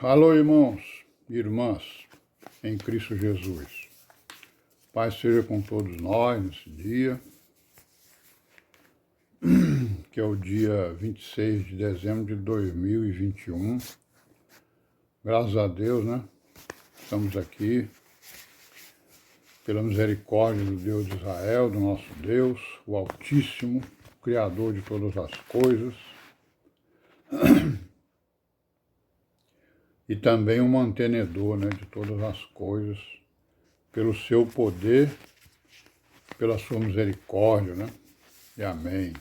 Alô, irmãos e irmãs, em Cristo Jesus. Paz seja com todos nós nesse dia, que é o dia 26 de dezembro de 2021. Graças a Deus, né? Estamos aqui, pela misericórdia do Deus de Israel, do nosso Deus, o Altíssimo, o Criador de todas as coisas, e também o mantenedor, né, de todas as coisas, pelo seu poder, pela sua misericórdia, né? E amém.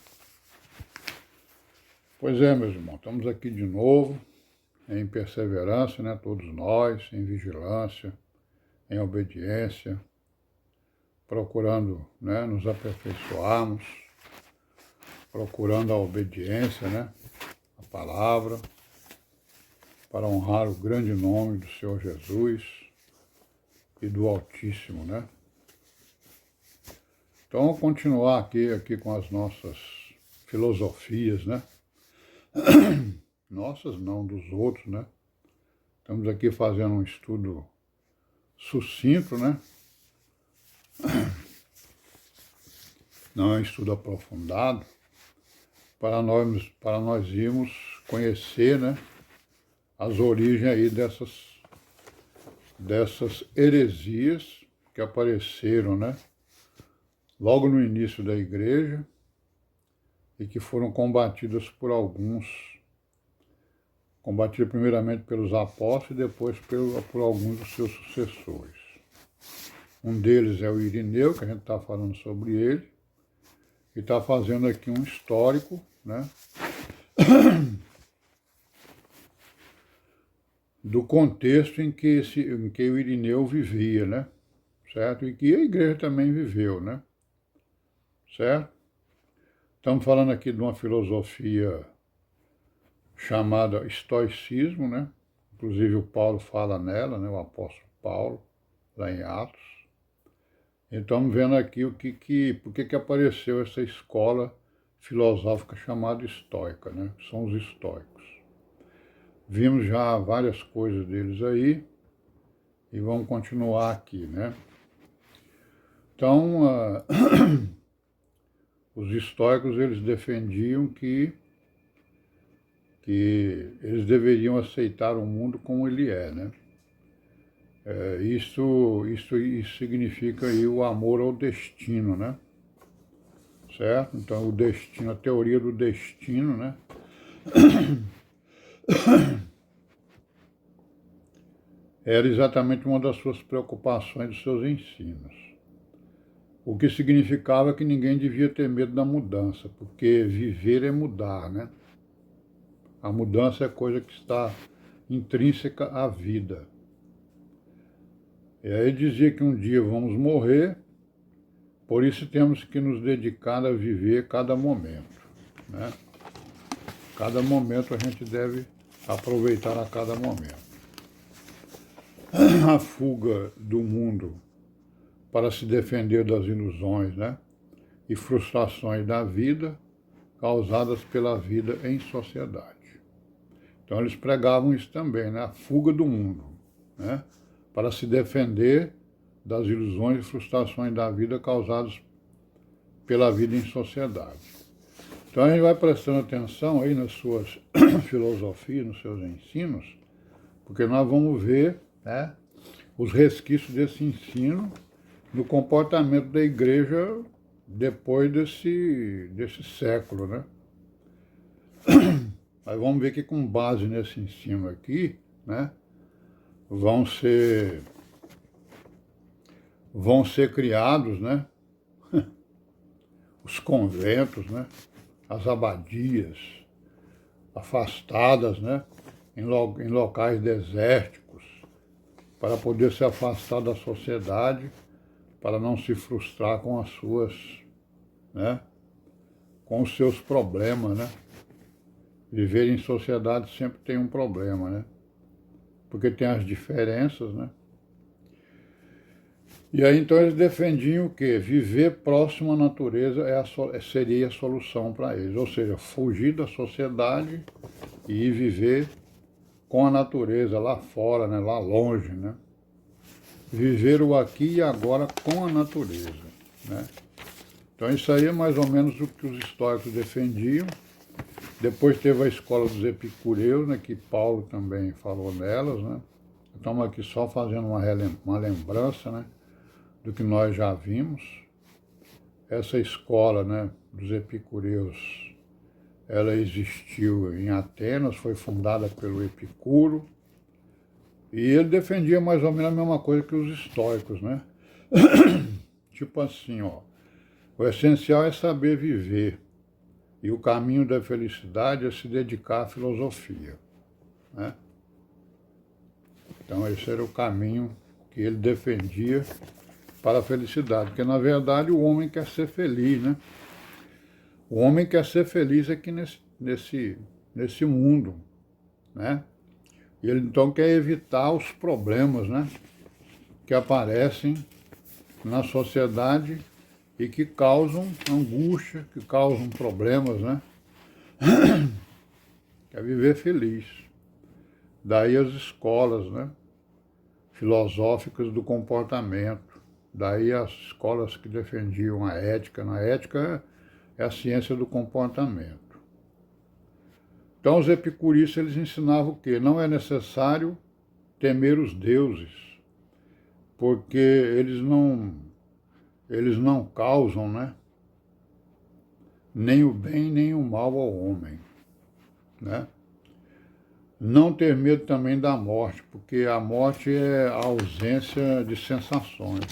Pois é, meus irmãos, estamos aqui de novo, em perseverança, né, todos nós, em vigilância, em obediência, procurando, né, nos aperfeiçoarmos, procurando a obediência, né, a palavra, para honrar o grande nome do Senhor Jesus e do Altíssimo, né? Então, vamos continuar aqui com as nossas filosofias, né? Nossas não, dos outros, né? Estamos aqui fazendo um estudo sucinto, né? Não é um estudo aprofundado, para nós irmos conhecer, né, as origens aí dessas heresias que apareceram, né, logo no início da igreja e que foram combatidas por alguns, combatidas primeiramente pelos apóstolos e depois por alguns dos seus sucessores. Um deles é o Irineu, que a gente está falando sobre ele, e está fazendo aqui um histórico, né, do contexto em que o Irineu vivia, né, certo? E que a igreja também viveu, né, certo? Estamos falando aqui de uma filosofia chamada estoicismo, né? Inclusive o Paulo fala nela, né, o apóstolo Paulo, lá em Atos. E estamos vendo aqui por que apareceu essa escola filosófica chamada estoica, né? São os estoicos. Vimos já várias coisas deles aí e vamos continuar aqui, né? Então, os estoicos, eles defendiam que eles deveriam aceitar o mundo como ele é, né? Isso significa aí o amor ao destino, né? Certo? Então, o destino, a teoria do destino, né? Era exatamente uma das suas preocupações, dos seus ensinos. O que significava que ninguém devia ter medo da mudança, porque viver é mudar, né? A mudança é coisa que está intrínseca à vida. E aí dizia que um dia vamos morrer, por isso temos que nos dedicar a viver cada momento, né? Cada momento a gente deve aproveitar a cada momento. A fuga do mundo para se defender das ilusões, né, e frustrações da vida causadas pela vida em sociedade. Então eles pregavam isso também, né, a fuga do mundo, né, para se defender das ilusões e frustrações da vida causadas pela vida em sociedade. Então a gente vai prestando atenção aí nas suas filosofias, nos seus ensinos, porque nós vamos ver, né, os resquícios desse ensino no comportamento da igreja depois desse século, né? Aí vamos ver que com base nesse ensino aqui, né, vão ser criados, né, os conventos, né, as abadias afastadas, né, em locais desérticos, para poder se afastar da sociedade, para não se frustrar com as suas, né, com os seus problemas, né? Viver em sociedade sempre tem um problema, né? Porque tem as diferenças, né? E aí então eles defendiam o quê? Viver próximo à natureza seria a solução para eles, ou seja, fugir da sociedade e viver com a natureza lá fora, né, lá longe, né? Viver o aqui e agora com a natureza, né? Então isso aí é mais ou menos o que os estoicos defendiam. Depois teve a escola dos epicureus, né, que Paulo também falou nelas, né? Estamos aqui só fazendo uma lembrança, né, do que nós já vimos. Essa escola, né, dos epicureus, ela existiu em Atenas, foi fundada pelo Epicuro, e ele defendia mais ou menos a mesma coisa que os estoicos, né? Tipo assim, ó, o essencial é saber viver, e o caminho da felicidade é se dedicar à filosofia, né? Então esse era o caminho que ele defendia para a felicidade, porque na verdade o homem quer ser feliz, né? O homem quer ser feliz aqui nesse mundo, né? E ele então quer evitar os problemas, né, que aparecem na sociedade e que causam angústia, que causam problemas, né? Quer viver feliz. Daí as escolas, né, filosóficas do comportamento. Daí as escolas que defendiam a ética. A ética é a ciência do comportamento. Então os epicuristas eles ensinavam o quê? Não é necessário temer os deuses, porque eles não causam, né, nem o bem nem o mal ao homem, né? Não ter medo também da morte, porque a morte é a ausência de sensações.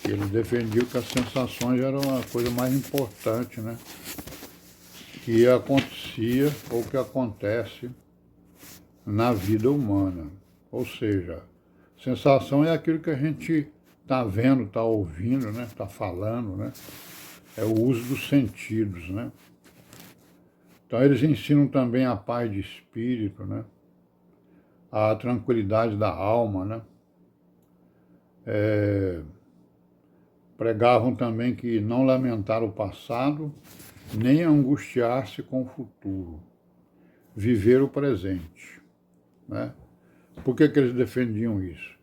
Ele defendia que as sensações eram a coisa mais importante, né, que acontecia ou que acontece na vida humana. Ou seja, sensação é aquilo que a gente está vendo, está ouvindo, né, está falando, né? É o uso dos sentidos, né? Então eles ensinam também a paz de espírito, né? A tranquilidade da alma, né? Pregavam também que não lamentar o passado, nem angustiar-se com o futuro, viver o presente, né? Por que eles defendiam isso?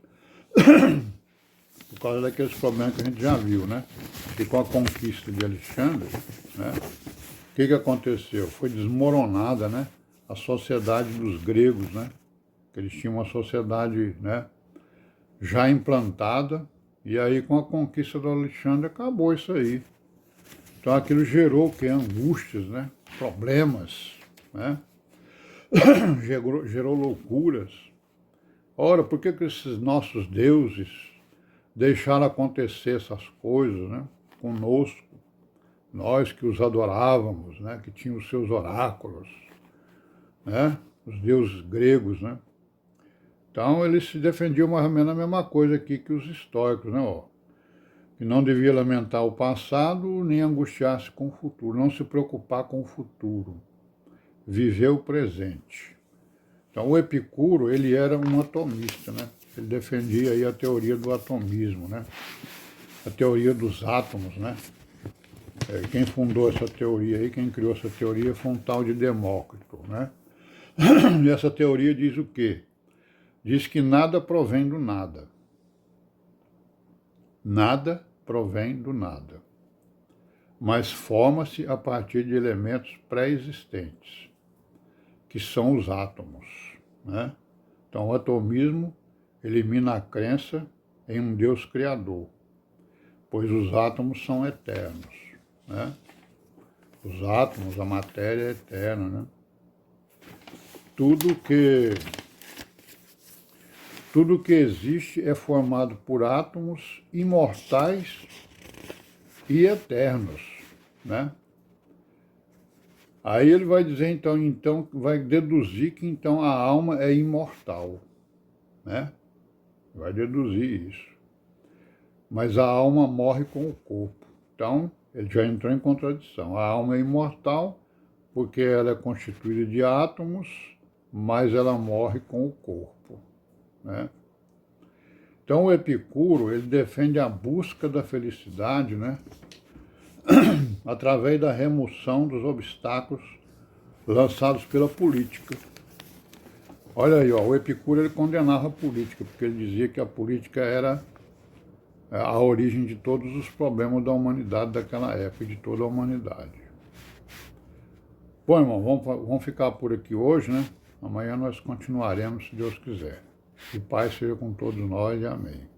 Por causa daqueles problemas que a gente já viu, né? E com a conquista de Alexandre, né? O que aconteceu? Foi desmoronada, né, a sociedade dos gregos, né? Eles tinham uma sociedade, né, já implantada, e aí com a conquista do Alexandre acabou isso aí. Então aquilo gerou o quê? Angústias, né? Problemas, né? gerou loucuras. Ora, por que esses nossos deuses deixaram acontecer essas coisas, né, conosco? Nós que os adorávamos, né, que tinham os seus oráculos, né, os deuses gregos, né? Então eles se defendiam mais ou menos a mesma coisa aqui que os estoicos, né, ó, que não devia lamentar o passado nem angustiar-se com o futuro, não se preocupar com o futuro, viver o presente. Então o Epicuro, ele era um atomista, né? Ele defendia aí a teoria do atomismo, né? A teoria dos átomos, né? Quem fundou essa teoria aí, quem criou essa teoria foi um tal de Demócrito, né? E essa teoria diz o quê? Diz que nada provém do nada. Nada provém do nada, mas forma-se a partir de elementos pré-existentes, que são os átomos, né? Então o atomismo elimina a crença em um Deus criador, pois os átomos são eternos, né? Os átomos, a matéria é eterna, né? Tudo que existe é formado por átomos imortais e eternos, né? Aí ele vai dizer, então vai deduzir que então a alma é imortal, né? Vai deduzir isso. Mas a alma morre com o corpo. Então, ele já entrou em contradição. A alma é imortal porque ela é constituída de átomos, mas ela morre com o corpo, né? Então o Epicuro, ele defende a busca da felicidade, né, através da remoção dos obstáculos lançados pela política. Olha aí, ó, o Epicuro ele condenava a política, porque ele dizia que a política era a origem de todos os problemas da humanidade daquela época, de toda a humanidade. Bom, irmão, vamos ficar por aqui hoje, né? Amanhã nós continuaremos, se Deus quiser. Que paz seja com todos nós e amém.